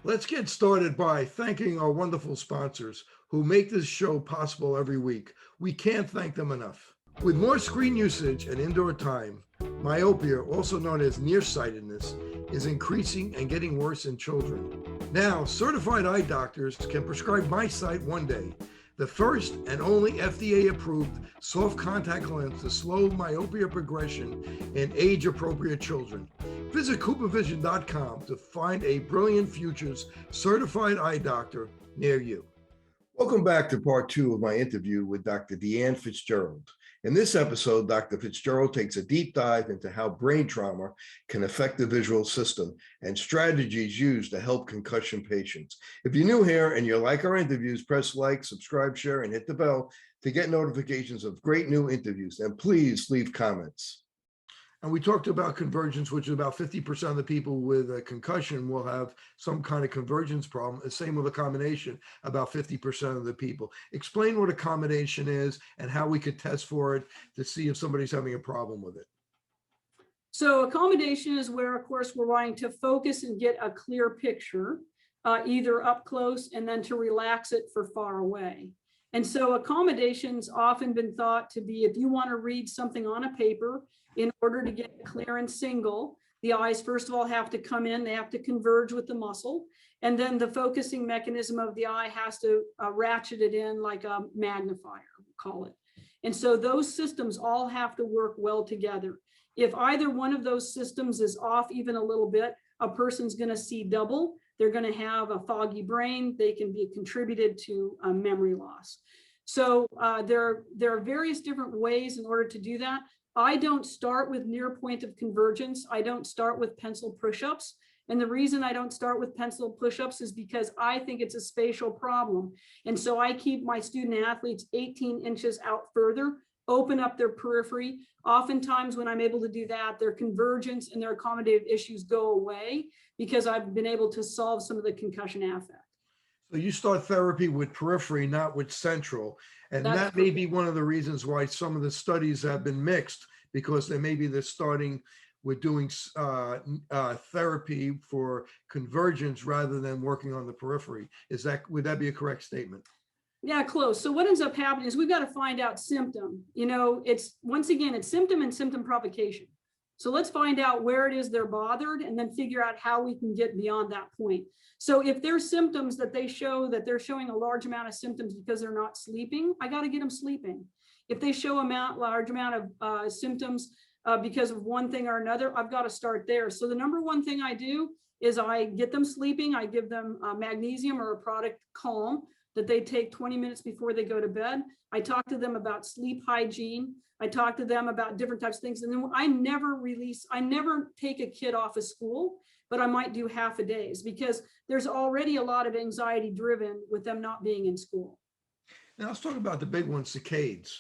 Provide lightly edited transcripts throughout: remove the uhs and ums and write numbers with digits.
Let's get started by thanking our wonderful sponsors who make this show possible every week. We can't thank them enough. With more screen usage and indoor time, myopia, also known as nearsightedness, is increasing and getting worse in children. Now, certified eye doctors can prescribe MiSight One Day, the first and only FDA-approved soft contact lens to slow myopia progression in age-appropriate children. Visit CooperVision.com to find a Brilliant Futures certified eye doctor near you. Welcome back to part 2 of my interview with Dr. DeAnn Fitzgerald. In this episode, Dr. Fitzgerald takes a deep dive into how brain trauma can affect the visual system and strategies used to help concussion patients. If you're new here and you like our interviews, press like, subscribe, share, and hit the bell to get notifications of great new interviews. And please leave comments. And we talked about convergence, which is about 50% of the people with a concussion will have some kind of convergence problem. The same with accommodation, about 50% of the people. Explain what accommodation is and how we could test for it to see if somebody's having a problem with it. So accommodation is where, of course, we're wanting to focus and get a clear picture, either up close and then to relax it for far away. And so accommodation's often been thought to be, if you want to read something on a paper, in order to get clear and single, the eyes, first of all, have to come in, they have to converge with the muscle. And then the focusing mechanism of the eye has to ratchet it in like a magnifier, we'll call it. And so those systems all have to work well together. If either one of those systems is off even a little bit, a person's going to see double. They're going to have a foggy brain. They can be contributed to memory loss. So there are various different ways in order to do that. I don't start with near point of convergence. I don't start with pencil push-ups. And the reason I don't start with pencil push-ups is because I think it's a spatial problem. And so I keep my student athletes 18 inches out further, open up their periphery. Oftentimes when I'm able to do that, their convergence and their accommodative issues go away because I've been able to solve some of the concussion affect. So you start therapy with periphery, not with central. And that may be one of the reasons why some of the studies have been mixed, because they're starting with doing therapy for convergence rather than working on the periphery. Would that be a correct statement? Yeah, close. So what ends up happening is we've got to find out symptom. You know, it's symptom and symptom provocation. So let's find out where it is they're bothered and then figure out how we can get beyond that point. So if there's symptoms that they show that they're showing a large amount of symptoms because they're not sleeping, I got to get them sleeping. If they show a large amount of symptoms because of one thing or another, I've got to start there. So the number one thing I do is I get them sleeping. I give them magnesium or a product Calm that they take 20 minutes before they go to bed. I talk to them about sleep hygiene. I talk to them about different types of things. And then I never take a kid off of school, but I might do half a days because there's already a lot of anxiety driven with them not being in school. Now let's talk about the big one, saccades.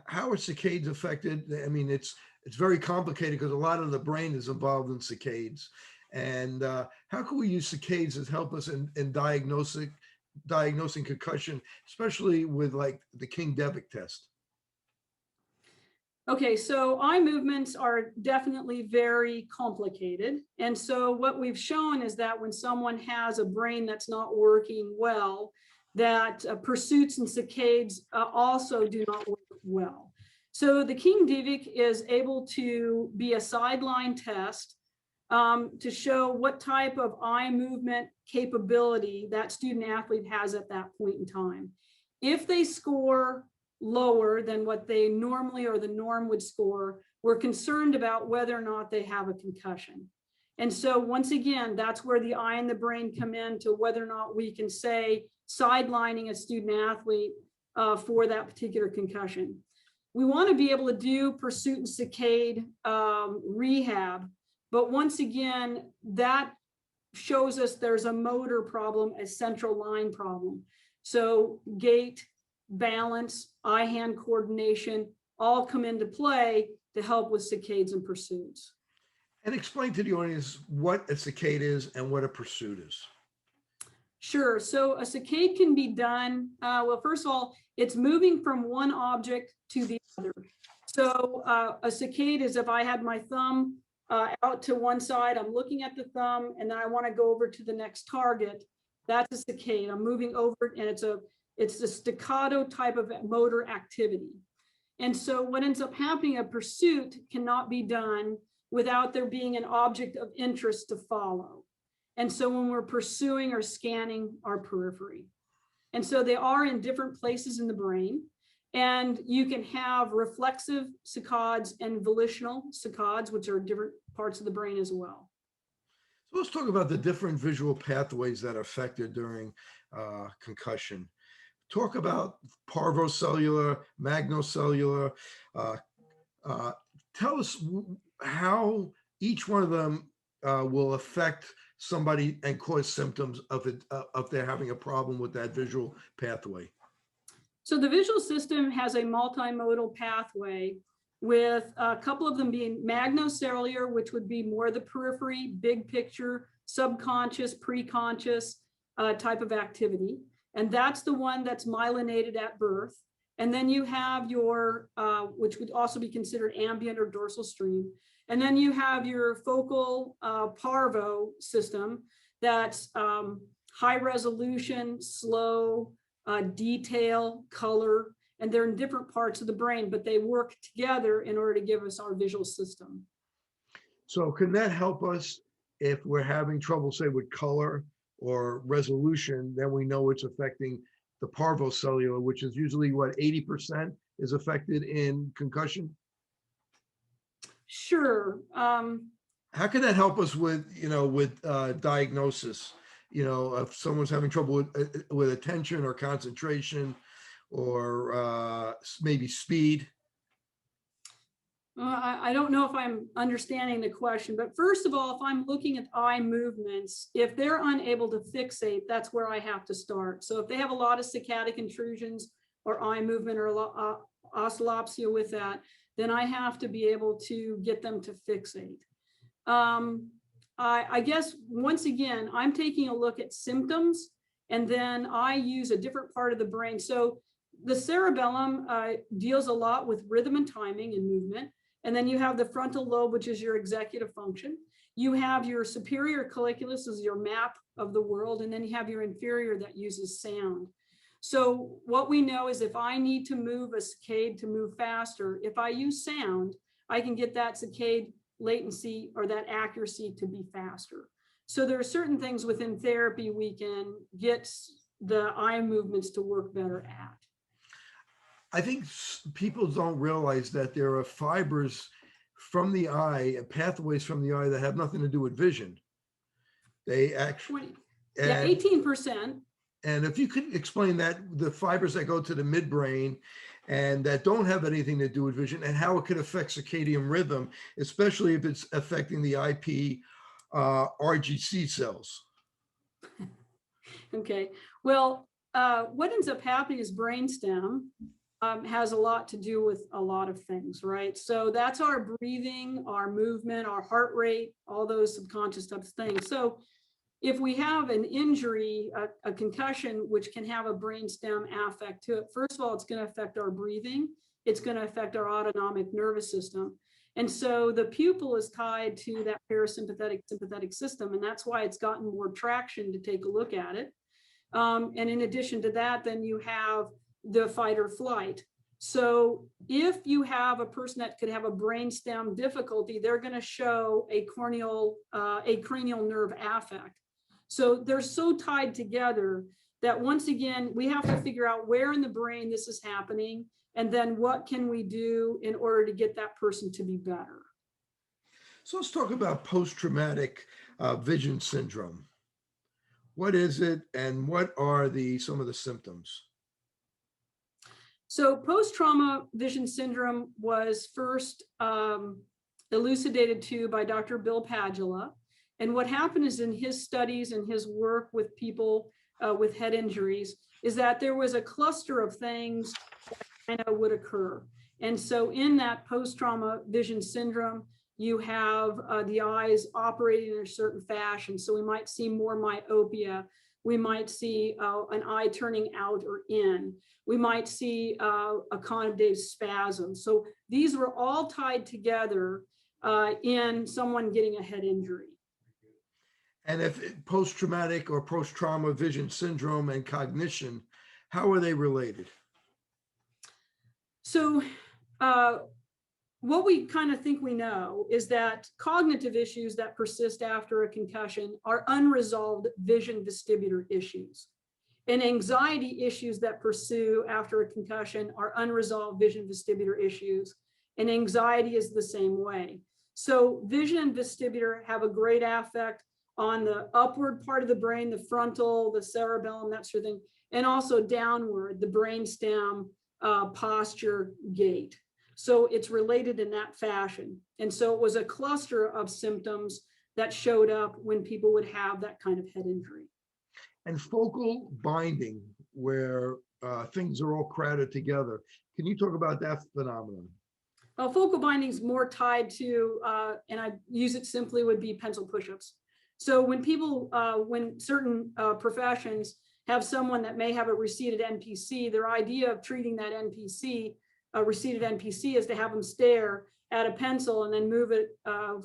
How are saccades affected? I mean, it's very complicated because a lot of the brain is involved in saccades. And how can we use saccades to help us in diagnosing concussion, especially with like the King-Devick test? Okay, so eye movements are definitely very complicated. And so what we've shown is that when someone has a brain that's not working well, that pursuits and saccades also do not work well. So the King-Devick is able to be a sideline test to show what type of eye movement capability that student athlete has at that point in time. If they score lower than what they normally or the norm would score, we're concerned about whether or not they have a concussion. And so once again, that's where the eye and the brain come in to whether or not we can say sidelining a student athlete for that particular concussion. We want to be able to do pursuit and saccade rehab, but once again, that shows us there's a motor problem, a central line problem. So gait, balance, eye-hand coordination all come into play to help with saccades and pursuits. And explain to the audience what a saccade is and what a pursuit is. Sure. So a saccade can be done, well, first of all, it's moving from one object to the other. So a saccade is if I had my thumb out to one side, I'm looking at the thumb, and then I want to go over to the next target. That's a saccade. I'm moving over, and it's a staccato type of motor activity. And so what ends up happening, a pursuit cannot be done without there being an object of interest to follow. And so when we're pursuing or scanning our periphery, and so they are in different places in the brain, and you can have reflexive saccades and volitional saccades, which are different parts of the brain as well. So let's talk about the different visual pathways that are affected during concussion. Talk about parvocellular, magnocellular. Tell us how each one of them will affect somebody and cause symptoms of it, if they're having a problem with that visual pathway. So the visual system has a multimodal pathway, with a couple of them being magnocellular, which would be more the periphery, big picture, subconscious, preconscious type of activity. And that's the one that's myelinated at birth. And then you have your, which would also be considered ambient or dorsal stream. And then you have your focal parvo system that's high resolution, slow, detail, color, and they're in different parts of the brain, but they work together in order to give us our visual system. So can that help us if we're having trouble, say, with color or resolution? Then we know it's affecting the parvocellular, which is usually what, 80% is affected in concussion? Sure. How can that help us with, with diagnosis? If someone's having trouble with attention or concentration, or maybe speed. I don't know if I'm understanding the question, but first of all, if I'm looking at eye movements, if they're unable to fixate, that's where I have to start. So if they have a lot of saccadic intrusions or eye movement or oscillopsia with that, then I have to be able to get them to fixate. I guess, once again, I'm taking a look at symptoms, and then I use a different part of the brain. So the cerebellum deals a lot with rhythm and timing and movement. And then you have the frontal lobe, which is your executive function. You have your superior colliculus, is your map of the world. And then you have your inferior that uses sound. So what we know is if I need to move a saccade to move faster, if I use sound, I can get that saccade latency or that accuracy to be faster. So there are certain things within therapy we can get the eye movements to work better at. I think people don't realize that there are fibers from the eye, pathways from the eye that have nothing to do with vision. They actually, 18%. And if you could explain that, the fibers that go to the midbrain and that don't have anything to do with vision, and how it could affect circadian rhythm, especially if it's affecting the IP RGC cells. Okay, well, what ends up happening is brainstem has a lot to do with a lot of things, right? So that's our breathing, our movement, our heart rate, all those subconscious types of things. So if we have an injury, a concussion, which can have a brainstem affect to it, first of all, it's going to affect our breathing. It's going to affect our autonomic nervous system. And so the pupil is tied to that parasympathetic sympathetic system. And that's why it's gotten more traction to take a look at it. And in addition to that, then you have the fight or flight. So if you have a person that could have a brainstem difficulty, they're going to show a cranial nerve affect. So they're so tied together that, once again, we have to figure out where in the brain this is happening, and then what can we do in order to get that person to be better. So let's talk about post-traumatic vision syndrome. What is it, and what are some of the symptoms? So post-trauma vision syndrome was first elucidated by Dr. Bill Padula. And what happened is, in his studies and his work with people with head injuries, is that there was a cluster of things that would occur. And so in that post-trauma vision syndrome, you have the eyes operating in a certain fashion. So we might see more myopia. We might see an eye turning out or in. We might see a conjunctive spasm. So these were all tied together in someone getting a head injury. And if post-traumatic or post-trauma vision syndrome and cognition, how are they related? So what we kind of think we know is that cognitive issues that persist after a concussion are unresolved vision vestibular issues. And anxiety issues that pursue after a concussion are unresolved vision vestibular issues. And anxiety is the same way. So vision and vestibular have a great affect on the upward part of the brain, the frontal, the cerebellum, that sort of thing, and also downward, the brainstem, posture, gait. So it's related in that fashion. And so it was a cluster of symptoms that showed up when people would have that kind of head injury. And focal binding, where things are all crowded together. Can you talk about that phenomenon? Focal binding is more tied to, and I use it simply, would be pencil push-ups. So when people, when certain professions have someone that may have a receded NPC, their idea of treating that NPC, receded NPC, is to have them stare at a pencil and then move it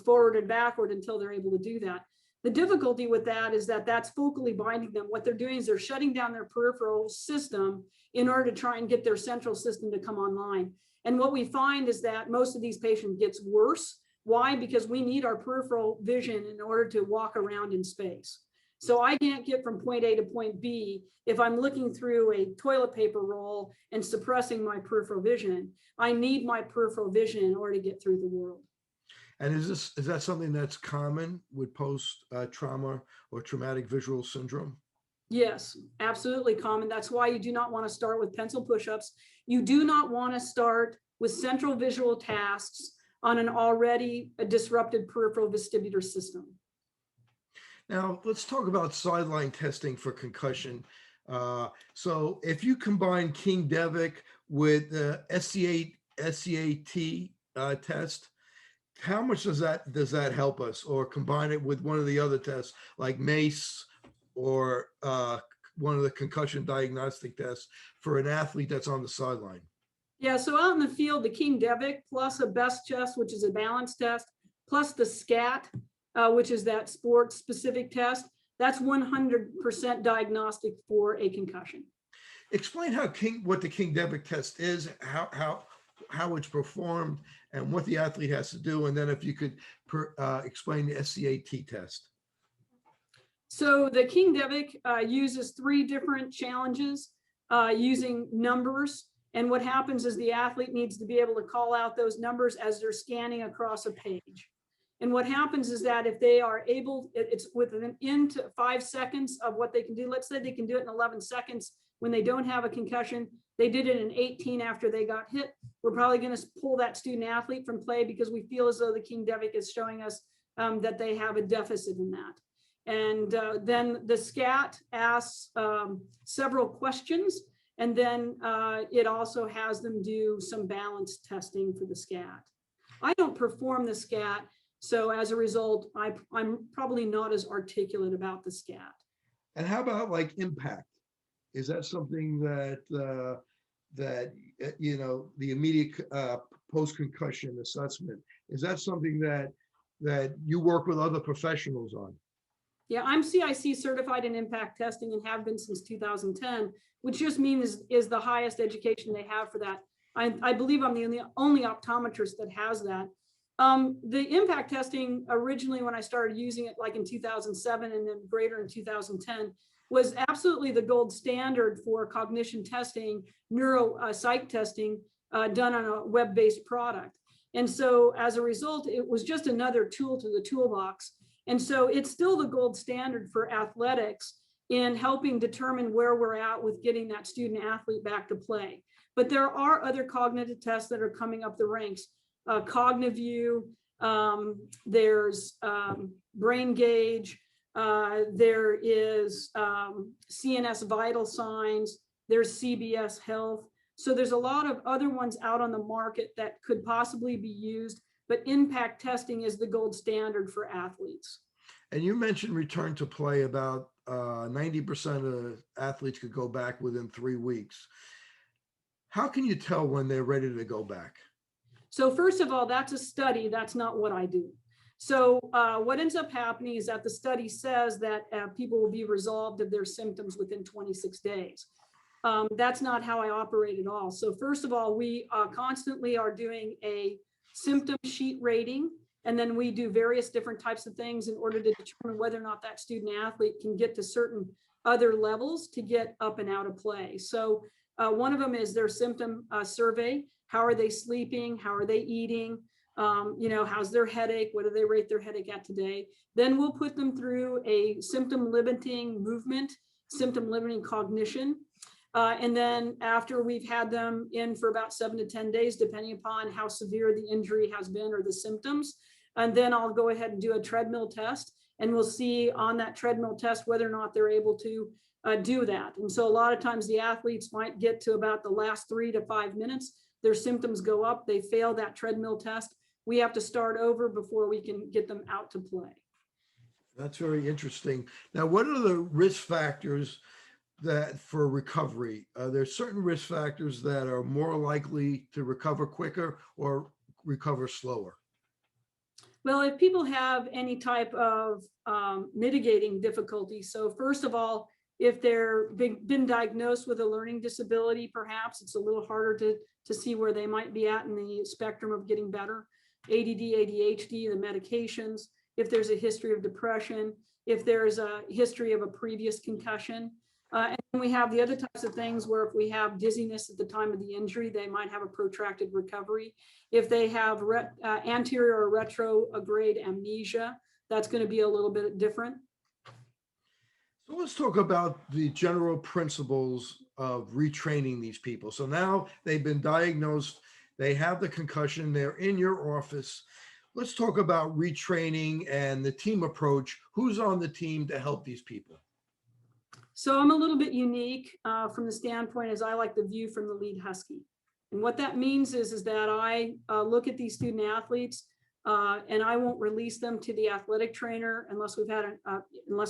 forward and backward until they're able to do that. The difficulty with that is that that's focally binding them. What they're doing is they're shutting down their peripheral system in order to try and get their central system to come online. And what we find is that most of these patients gets worse. Why? Because we need our peripheral vision in order to walk around in space. So I can't get from point A to point B if I'm looking through a toilet paper roll and suppressing my peripheral vision. I need my peripheral vision in order to get through the world. And is that something that's common with post-trauma or traumatic visual syndrome? Yes, absolutely common. That's why you do not want to start with pencil push-ups. You do not want to start with central visual tasks on an already disrupted peripheral vestibular system. Now, let's talk about sideline testing for concussion. So if you combine King-Devick with the SCAT test, how much does that help us? Or combine it with one of the other tests like MACE or one of the concussion diagnostic tests for an athlete that's on the sideline? Yeah, so out in the field, the King-Devick plus a best test, which is a balance test, plus the SCAT, which is that sport-specific test, that's 100% diagnostic for a concussion. Explain what the King-Devick test is, how it's performed, and what the athlete has to do, and then if you could explain the SCAT test. So the King-Devick uses 3 different challenges using numbers. And what happens is the athlete needs to be able to call out those numbers as they're scanning across a page. And what happens is that if they are able, it's within 5 seconds of what they can do. Let's say they can do it in 11 seconds when they don't have a concussion. They did it in 18 after they got hit. We're probably going to pull that student athlete from play because we feel as though the King-Devick is showing us that they have a deficit in that. And then the SCAT asks several questions, and then it also has them do some balance testing for the SCAT. I don't perform the SCAT, so as a result, I'm probably not as articulate about the SCAT. And how about like impact? Is that something that that the immediate post-concussion assessment, is that something that you work with other professionals on? Yeah, I'm CIC certified in impact testing and have been since 2010, which just means is the highest education they have for that. I believe I'm the only optometrist that has that. The impact testing originally, when I started using it like in 2007 and then greater in 2010, was absolutely the gold standard for cognition testing, psych testing done on a web-based product. And so as a result, it was just another tool to the toolbox. And so it's still the gold standard for athletics in helping determine where we're at with getting that student athlete back to play. But there are other cognitive tests that are coming up the ranks. CogniView, there's brain gauge, there is CNS vital signs, there's CBS health. So there's a lot of other ones out on the market that could possibly be used, but impact testing is the gold standard for athletes. And you mentioned return to play. About 90% of athletes could go back within 3 weeks. How can you tell when they're ready to go back? So first of all, that's a study. That's not what I do. So what ends up happening is that the study says that people will be resolved of their symptoms within 26 days. That's not how I operate at all. So first of all, we constantly are doing a symptom sheet rating, and then we do various different types of things in order to determine whether or not that student athlete can get to certain other levels to get up and out of play. So one of them is their symptom survey. How are they sleeping? How are they eating? How's their headache? What do they rate their headache at today? Then we'll put them through a symptom limiting movement, symptom limiting cognition. And then after we've had them in for about 7 to 10 days, depending upon how severe the injury has been or the symptoms, and then I'll go ahead and do a treadmill test, and we'll see on that treadmill test whether or not they're able to do that. And so a lot of times the athletes might get to about the last 3 to 5 minutes, their symptoms go up, they fail that treadmill test. We have to start over before we can get them out to play. That's very interesting. Now, what are the risk factors that for recovery? There's certain risk factors that are more likely to recover quicker or recover slower. Well, if people have any type of mitigating difficulty, so first of all, if they're been diagnosed with a learning disability, perhaps it's a little harder to see where they might be at in the spectrum of getting better. ADD, ADHD, the medications, if there's a history of depression, if there's a history of a previous concussion. And we have the other types of things where if we have dizziness at the time of the injury, they might have a protracted recovery. If they have anterior or retrograde amnesia, that's going to be a little bit different. So let's talk about the general principles of retraining these people. So now they've been diagnosed, they have the concussion, they're in your office. Let's talk about retraining and the team approach. Who's on the team to help these people? So I'm a little bit unique from the standpoint as I like the view from the lead husky. And what that means is that I look at these student athletes and I won't release them to the athletic trainer unless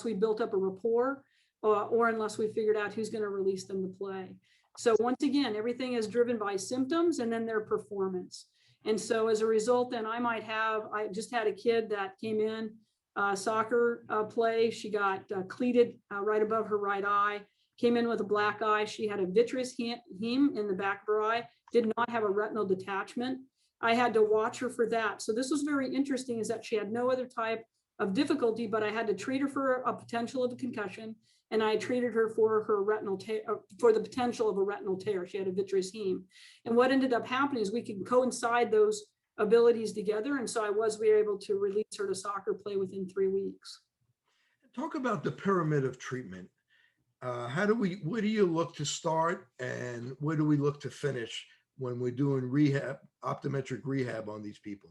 we've built up a rapport or unless we figured out who's going to release them to play. So once again, everything is driven by symptoms and then their performance. And so as a result, then I just had a kid that came in soccer play. She got cleated right above her right eye, came in with a black eye. She had a vitreous heme in the back of her eye, did not have a retinal detachment. I had to watch her for that. So this was very interesting, is that she had no other type of difficulty, but I had to treat her for a potential of a concussion, and I treated her for her retinal for the potential of a retinal tear. She had a vitreous heme. And what ended up happening is we could coincide those abilities together. And so we were able to release her to soccer play within 3 weeks. Talk about the pyramid of treatment. Where do you look to start and where do we look to finish when we're doing optometric rehab on these people?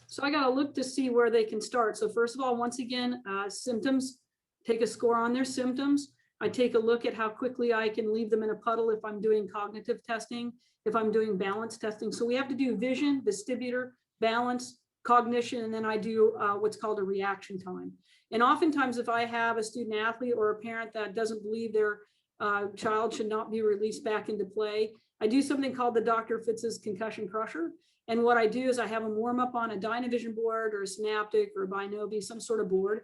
So I got to look to see where they can start. So first of all, once again, symptoms, take a score on their symptoms. I take a look at how quickly I can leave them in a puddle if I'm doing cognitive testing, if I'm doing balance testing. So we have to do vision, vestibular, balance, cognition, and then I do what's called a reaction time. And oftentimes if I have a student athlete or a parent that doesn't believe their child should not be released back into play, I do something called the Dr. Fitz's concussion crusher. And what I do is I have them warm up on a Dynavision board or a Synaptic or a Binobi, some sort of board.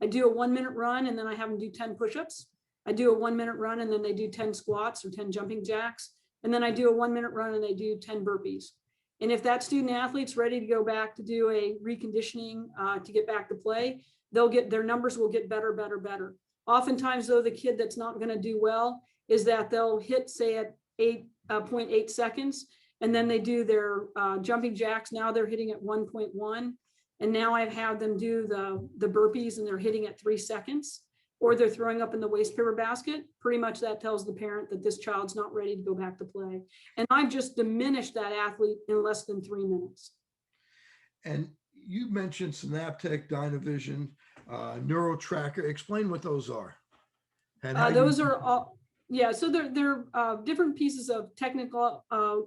I do a 1 minute run and then I have them do 10 push-ups. I do a 1 minute run and then they do 10 squats or 10 jumping jacks. And then I do a 1 minute run and they do 10 burpees. And if that student athlete's ready to go back to do a reconditioning to get back to play, their numbers will get better, better, better. Oftentimes though, the kid that's not going to do well is that they'll hit, say, at 8.8 seconds, and then they do their jumping jacks. Now they're hitting at 1.1. And now I've had them do the burpees and they're hitting at 3 seconds, or they're throwing up in the waste paper basket. Pretty much that tells the parent that this child's not ready to go back to play. And I've just diminished that athlete in less than 3 minutes. And you mentioned Synaptic, Dynavision, NeuroTracker. Explain what those are. And those are all, yeah, so they're different pieces of technical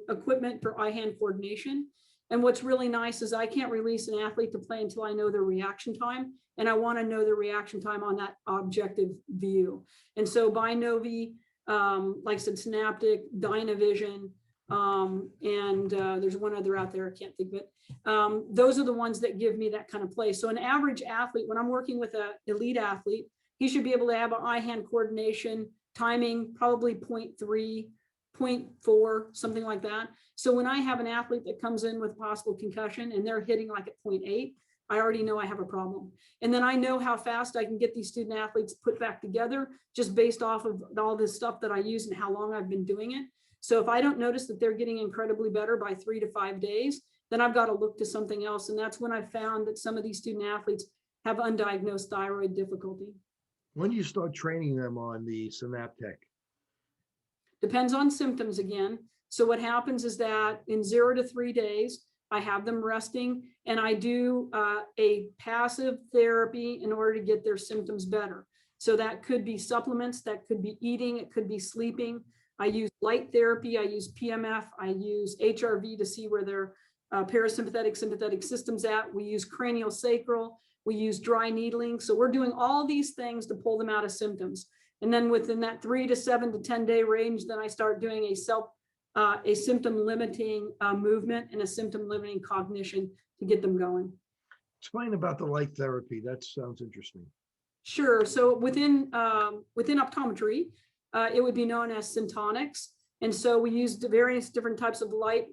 equipment for eye-hand coordination. And what's really nice is I can't release an athlete to play until I know their reaction time. And I want to know the reaction time on that objective view. And so Binobi, like I said, Synaptic, Dynavision, There's one other out there, I can't think of it. Those are the ones that give me that kind of play. So an average athlete, when I'm working with an elite athlete, he should be able to have an eye-hand coordination, timing, probably 0.3, 0.4, something like that. So when I have an athlete that comes in with possible concussion and they're hitting like at 0.8, I already know I have a problem. And then I know how fast I can get these student athletes put back together just based off of all this stuff that I use and how long I've been doing it. So if I don't notice that they're getting incredibly better by 3 to 5 days, then I've got to look to something else. And that's when I found that some of these student athletes have undiagnosed thyroid difficulty. When do you start training them on the Synaptic? Depends on symptoms again. So what happens is that in 0 to 3 days, I have them resting and I do a passive therapy in order to get their symptoms better. So that could be supplements, that could be eating, it could be sleeping. I use light therapy, I use PMF, I use HRV to see where their parasympathetic, sympathetic system's at. We use cranial sacral, we use dry needling. So we're doing all these things to pull them out of symptoms. And then within that 3 to 7 to 10 day range, then I start doing a symptom limiting movement and a symptom limiting cognition to get them going. Explain about the light therapy. That sounds interesting. Sure. So within optometry, it would be known as syntonics. And so we use various different types of light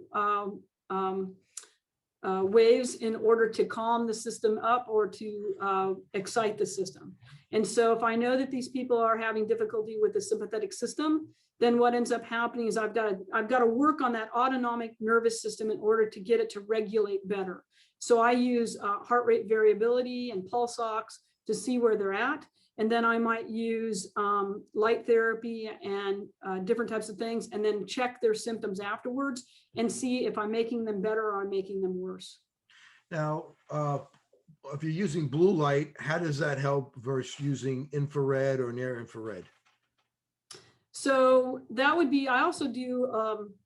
waves in order to calm the system up or to excite the system. And so if I know that these people are having difficulty with the sympathetic system, then what ends up happening is I've got to work on that autonomic nervous system in order to get it to regulate better. So I use heart rate variability and pulse ox to see where they're at. And then I might use light therapy and different types of things, and then check their symptoms afterwards and see if I'm making them better or I'm making them worse. Now, if you're using blue light, how does that help versus using infrared or near infrared? So that would be, I also do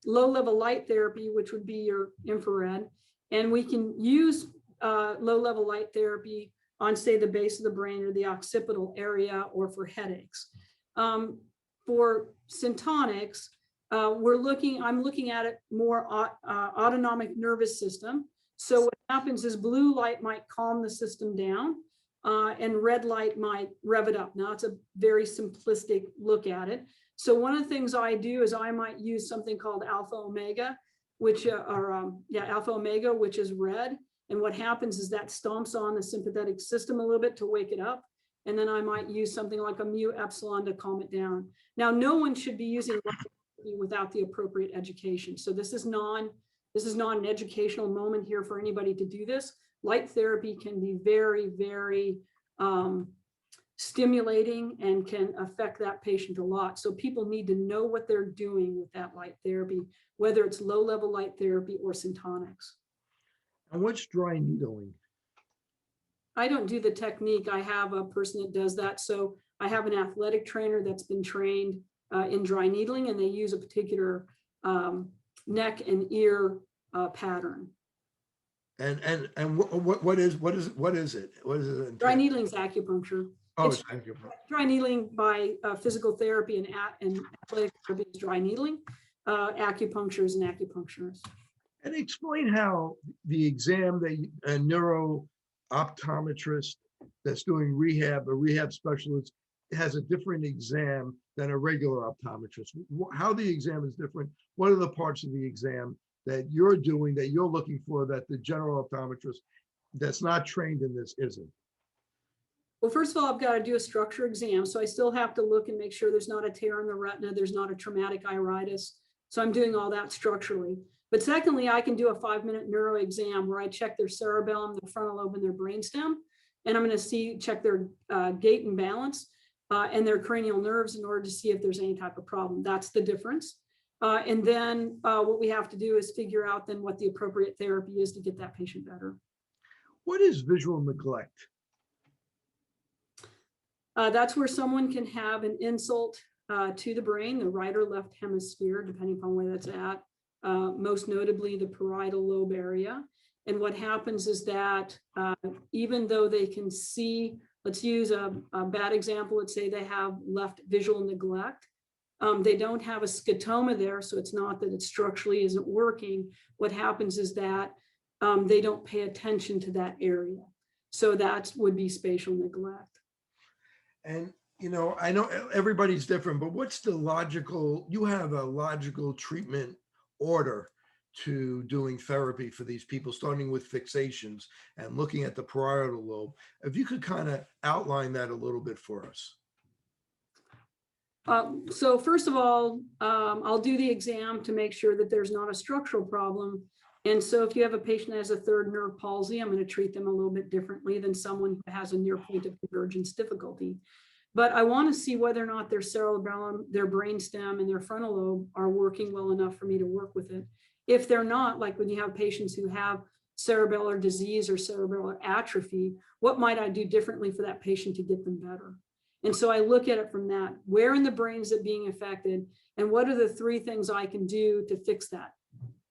low level light therapy, which would be your infrared. And we can use low level light therapy on, say, the base of the brain or the occipital area or for headaches. For syntonics, I'm looking at it more autonomic nervous system. So what happens is blue light might calm the system down and red light might rev it up. Now it's a very simplistic look at it. So one of the things I do is I might use something called alpha omega, which alpha omega, which is red. And what happens is that stomps on the sympathetic system a little bit to wake it up. And then I might use something like a mu epsilon to calm it down. Now, no one should be using light without the appropriate education. So this is not an educational moment here for anybody to do this. Light therapy can be very, very stimulating and can affect that patient a lot. So people need to know what they're doing with that light therapy, whether it's low level light therapy or syntonics. And what's dry needling? I don't do the technique. I have a person that does that. So I have an athletic trainer that's been trained in dry needling, and they use a particular neck and ear pattern. And what is it? What is it? Dry needling is acupuncture. Oh, it's acupuncture. Dry needling by physical therapy and athletic therapy is dry needling. Acupuncture is an acupuncturist. And explain how the exam that a neuro-optometrist that's doing rehab, a rehab specialist, has a different exam than a regular optometrist. How the exam is different. What are the parts of the exam that you're doing, that you're looking for, that the general optometrist that's not trained in this isn't? Well, first of all, I've got to do a structure exam. So I still have to look and make sure there's not a tear in the retina, there's not a traumatic iritis. So I'm doing all that structurally. But secondly, I can do a 5-minute neuro exam where I check their cerebellum, their frontal lobe, and their brainstem. And I'm going to check their gait and balance and their cranial nerves in order to see if there's any type of problem. That's the difference. And then what we have to do is figure out then what the appropriate therapy is to get that patient better. What is visual neglect? That's where someone can have an insult to the brain, the right or left hemisphere, depending upon where that's at. Most notably the parietal lobe area. And what happens is that even though they can see, let's use a bad example, let's say they have left visual neglect, They don't have a scotoma there, so it's not that it structurally isn't working. What happens is that they don't pay attention to that area. So that would be spatial neglect. And, I know everybody's different, but what's the logical, you have a logical treatment order to doing therapy for these people, starting with fixations and looking at the parietal lobe. If you could kind of outline that a little bit for us. So first of all, I'll do the exam to make sure that there's not a structural problem. And so if you have a patient that has a third nerve palsy, I'm going to treat them a little bit differently than someone who has a near point of convergence difficulty. But I want to see whether or not their cerebellum, their brainstem, and their frontal lobe are working well enough for me to work with it. If they're not, like when you have patients who have cerebellar disease or cerebellar atrophy, what might I do differently for that patient to get them better? And so I look at it from that. Where in the brain is it being affected? And what are the 3 things I can do to fix that,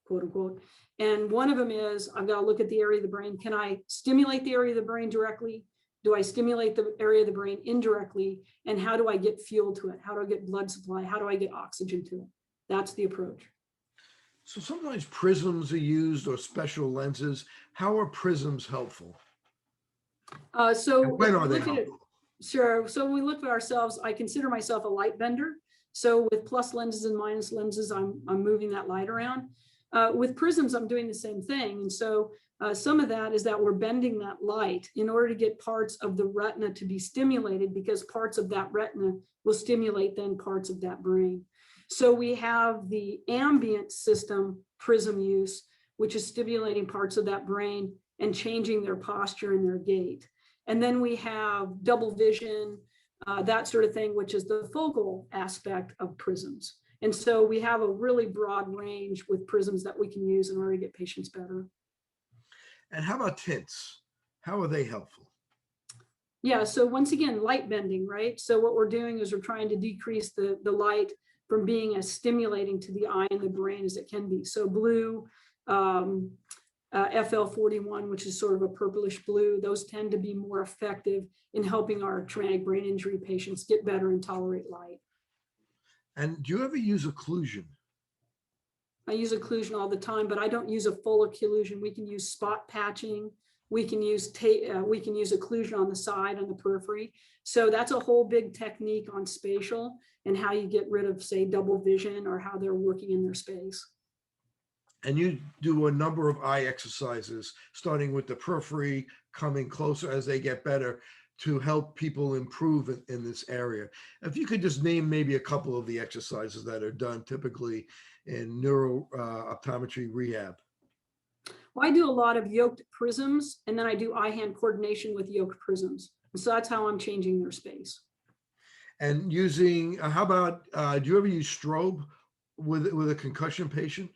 quote unquote? And one of them is I've got to look at the area of the brain. Can I stimulate the area of the brain directly? Do I stimulate the area of the brain indirectly? And how do I get fuel to it? How do I get blood supply? How do I get oxygen to it? That's the approach. So sometimes prisms are used or special lenses. How are prisms helpful? So And when are they look at it. helpful? Sure. So when we look at ourselves, I consider myself a light bender. So with plus lenses and minus lenses, I'm moving that light around. With prisms, I'm doing the same thing. And so some of that is that we're bending that light in order to get parts of the retina to be stimulated, because parts of that retina will stimulate then parts of that brain. So we have the ambient system prism use, which is stimulating parts of that brain and changing their posture and their gait. And then we have double vision, that sort of thing, which is the focal aspect of prisms. And so we have a really broad range with prisms that we can use in order to get patients better. And how about tints? How are they helpful? Yeah, so once again, light bending, right? So what we're doing is we're trying to decrease the light from being as stimulating to the eye and the brain as it can be. So blue, FL41, which is sort of a purplish blue, those tend to be more effective in helping our traumatic brain injury patients get better and tolerate light. And do you ever use occlusion? I use occlusion all the time, but I don't use a full occlusion. We can use spot patching. We can use occlusion on the side, on the periphery. So that's a whole big technique on spatial and how you get rid of, say, double vision or how they're working in their space. And you do a number of eye exercises, starting with the periphery, coming closer as they get better to help people improve in this area. If you could just name maybe a couple of the exercises that are done typically in neuro-optometry rehab. Well, I do a lot of yoked prisms, and then I do eye-hand coordination with yoked prisms. And so that's how I'm changing their space. And using, how about, do you ever use strobe with a concussion patient?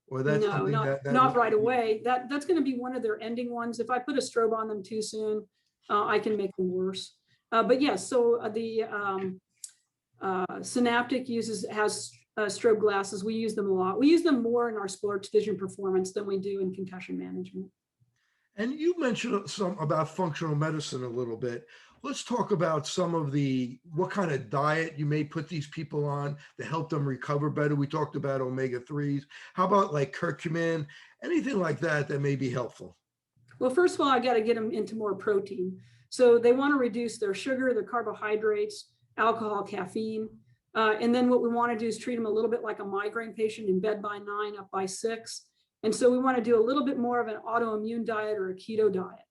Or that's no, not right away. That's going to be one of their ending ones. If I put a strobe on them too soon, I can make them worse. But yes, so the Synaptic has strobe glasses. We use them a lot. We use them more in our sports vision performance than we do in concussion management. And you mentioned some about functional medicine a little bit. Let's talk about some of what kind of diet you may put these people on to help them recover better. We talked about omega-3s. How about like curcumin, anything like that may be helpful? Well, first of all, I got to get them into more protein. So they want to reduce their sugar, their carbohydrates, alcohol, caffeine. And then what we want to do is treat them a little bit like a migraine patient, in bed by 9, up by 6. And so we want to do a little bit more of an autoimmune diet or a keto diet.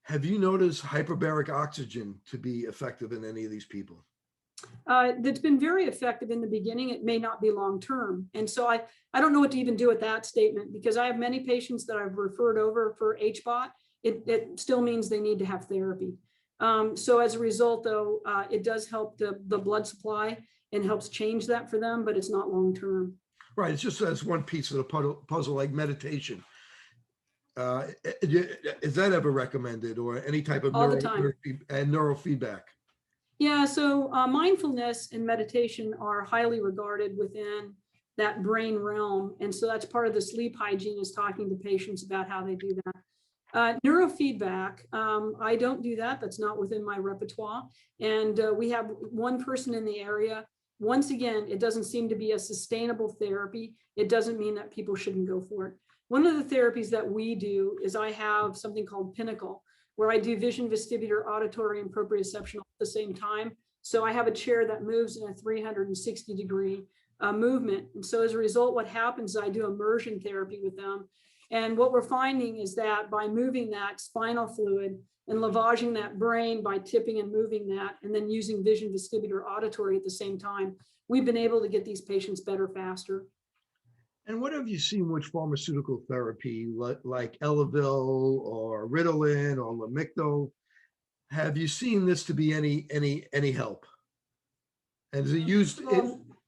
Have you noticed hyperbaric oxygen to be effective in any of these people? That's been very effective in the beginning. It may not be long-term. And so I don't know what to even do with that statement, because I have many patients that I've referred over for HBOT. It still means they need to have therapy. So as a result, though, it does help the blood supply and helps change that for them, but it's not long-term. Right. It's just as one piece of the puzzle, like meditation. Is that ever recommended, or any type of neurofeedback? Yeah, so mindfulness and meditation are highly regarded within that brain realm. And so that's part of the sleep hygiene, is talking to patients about how they do that. Neurofeedback, I don't do that. That's not within my repertoire. And we have one person in the area once again, it doesn't seem to be a sustainable therapy. It doesn't mean that people shouldn't go for it. One of the therapies that we do is I have something called Pinnacle, where I do vision, vestibular, auditory, and proprioception all at the same time. So I have a chair that moves in a 360-degree movement. And so as a result, what happens is I do immersion therapy with them. And what we're finding is that by moving that spinal fluid and lavaging that brain by tipping and moving that, and then using vision, vestibular, auditory at the same time, we've been able to get these patients better faster. And what have you seen with pharmaceutical therapy, like Elavil or Ritalin or Lamictal? Have you seen this to be any help? And is it used?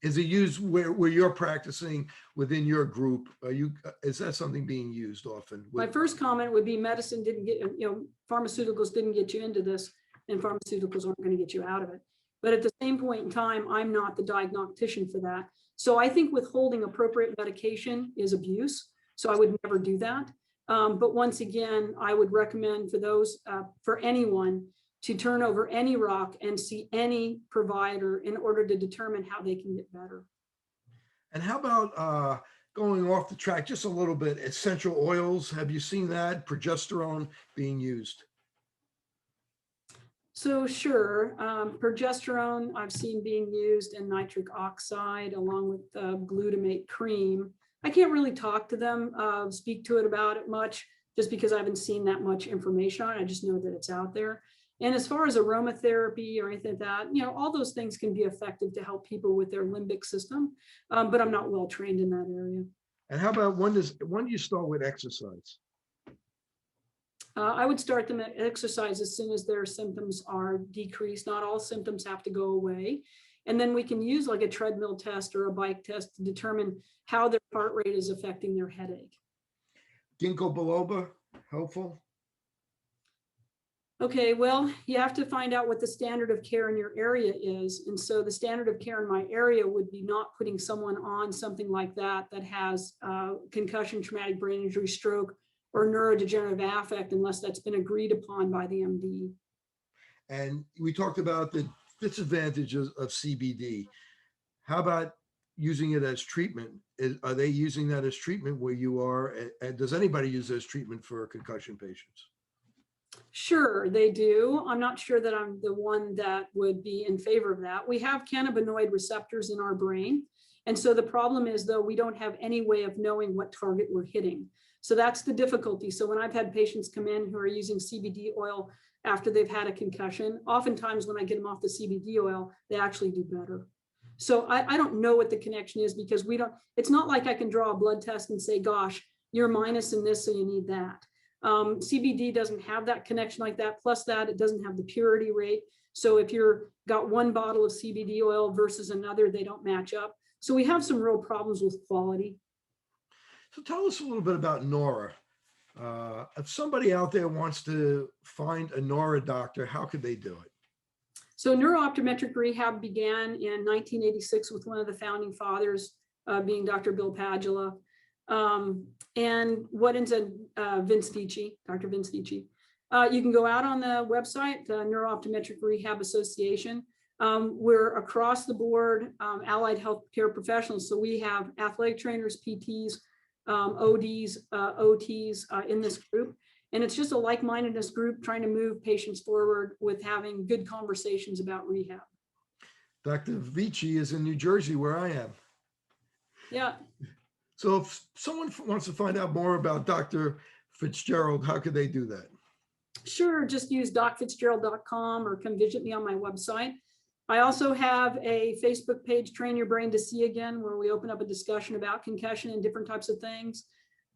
Is it used where you're practicing within your group? Is that something being used often? My first comment would be medicine didn't get, pharmaceuticals didn't get you into this, and pharmaceuticals aren't going to get you out of it. But at the same point in time, I'm not the diagnostician for that. So I think withholding appropriate medication is abuse. So I would never do that. But once again, I would recommend for those, for anyone, to turn over any rock and see any provider in order to determine how they can get better. And how about going off the track just a little bit, essential oils? Have you seen that, progesterone being used? So sure, progesterone I've seen being used in nitric oxide along with glutamate cream. I can't really talk to them, speak to it about it much, just because I haven't seen that much information on it. I just know that it's out there. And as far as aromatherapy or anything like that, all those things can be effective to help people with their limbic system, but I'm not well trained in that area. And how about when do you start with exercise? I would start them at exercise as soon as their symptoms are decreased. Not all symptoms have to go away. And then we can use like a treadmill test or a bike test to determine how their heart rate is affecting their headache. Ginkgo biloba, helpful? Okay, well, you have to find out what the standard of care in your area is. And so the standard of care in my area would be not putting someone on something like that has concussion, traumatic brain injury, stroke, or neurodegenerative affect unless that's been agreed upon by the MD. And we talked about the disadvantages of CBD. How about using it as treatment? Are they using that as treatment where you are? And does anybody use it as treatment for concussion patients? Sure, they do. I'm not sure that I'm the one that would be in favor of that. We have cannabinoid receptors in our brain. And so the problem is, though, we don't have any way of knowing what target we're hitting. So that's the difficulty. So when I've had patients come in who are using CBD oil after they've had a concussion, oftentimes when I get them off the CBD oil, they actually do better. So I don't know what the connection is because it's not like I can draw a blood test and say, gosh, you're minus in this, so you need that. CBD doesn't have that connection like that. Plus that it doesn't have the purity rate. So if you're got one bottle of CBD oil versus another, they don't match up. So we have some real problems with quality. So tell us a little bit about Nora. If somebody out there wants to find a Nora doctor, how could they do it? So Neuro-Optometric rehab began in 1986 with one of the founding fathers, being Dr. Bill Padula. And what ends up Vince Vici, Dr. Vince Vici. You can go out on the website, the Neuro-Optometric Rehab Association. We're across the board allied healthcare professionals. So we have athletic trainers, PTs, ODs, OTs in this group. And it's just a like-mindedness group trying to move patients forward with having good conversations about rehab. Dr. Vici is in New Jersey, where I am. Yeah. So if someone wants to find out more about Dr. Fitzgerald, how could they do that? Sure, just use docfitzgerald.com or come visit me on my website. I also have a Facebook page, Train Your Brain to See Again, where we open up a discussion about concussion and different types of things.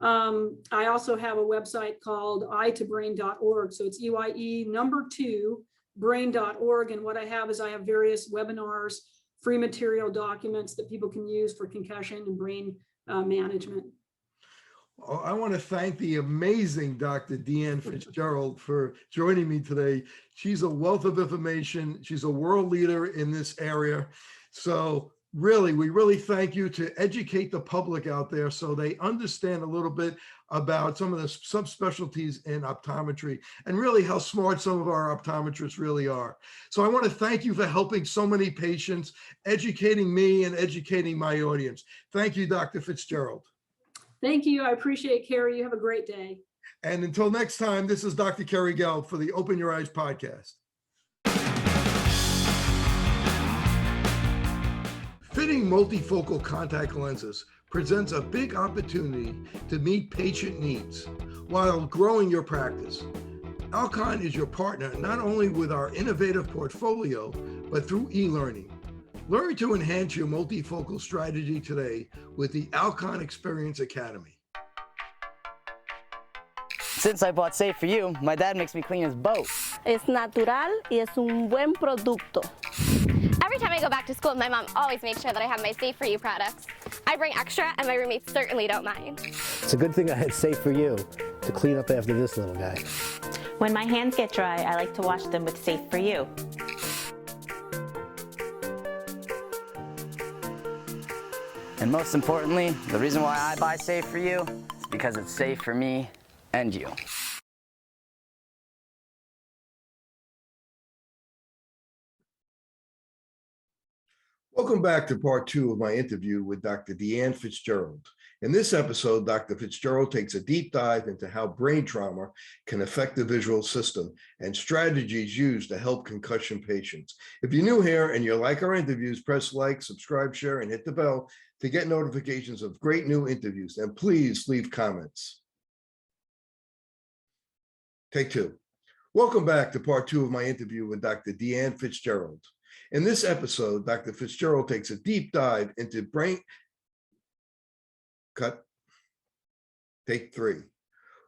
I also have a website called i2brain.org. So it's EYE2 brain.org. And what I have is I have various webinars, free material documents that people can use for concussion and brain management. Well, I want to thank the amazing Dr. DeAnn Fitzgerald for joining me today. She's a wealth of information. She's a world leader in this area. So Really, we really thank you to educate the public out there so they understand a little bit about some of the subspecialties in optometry and really how smart some of our optometrists really are. So I want to thank you for helping so many patients, educating me and educating my audience. Thank you, Dr. Fitzgerald. Thank you. I appreciate it, Carrie. You have a great day. And until next time, this is Dr. Kerry Gelb for the Open Your Eyes podcast. Fitting multifocal contact lenses presents a big opportunity to meet patient needs while growing your practice. Alcon is your partner not only with our innovative portfolio, but through e-learning. Learn to enhance your multifocal strategy today with the Alcon Experience Academy. Since I bought Safe For You, my dad makes me clean his boat. Es natural y es un buen producto. Every time I go back to school, my mom always makes sure that I have my Safe For You products. I bring extra, and my roommates certainly don't mind. It's a good thing I had Safe For You to clean up after this little guy. When my hands get dry, I like to wash them with Safe For You. And most importantly, the reason why I buy Safe For You is because it's safe for me and you. Welcome back to part 2 of my interview with Dr. DeAnn Fitzgerald. In this episode, Dr. Fitzgerald takes a deep dive into how brain trauma can affect the visual system and strategies used to help concussion patients. If you're new here and you like our interviews, press like, subscribe, share, and hit the bell to get notifications of great new interviews. And please leave comments. Take 2. Welcome back to part 2 of my interview with Dr. DeAnn Fitzgerald. In this episode, Dr. Fitzgerald takes a deep dive into brain. Cut. Take 3.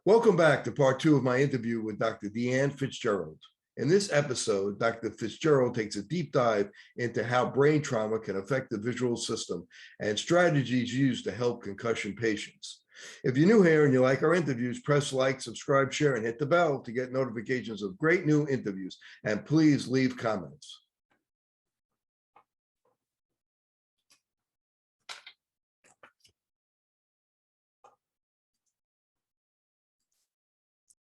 Welcome back to part 2 of my interview with Dr. DeAnn Fitzgerald. In this episode, Dr. Fitzgerald takes a deep dive into how brain trauma can affect the visual system and strategies used to help concussion patients. If you're new here and you like our interviews, press like, subscribe, share, and hit the bell to get notifications of great new interviews. And please leave comments.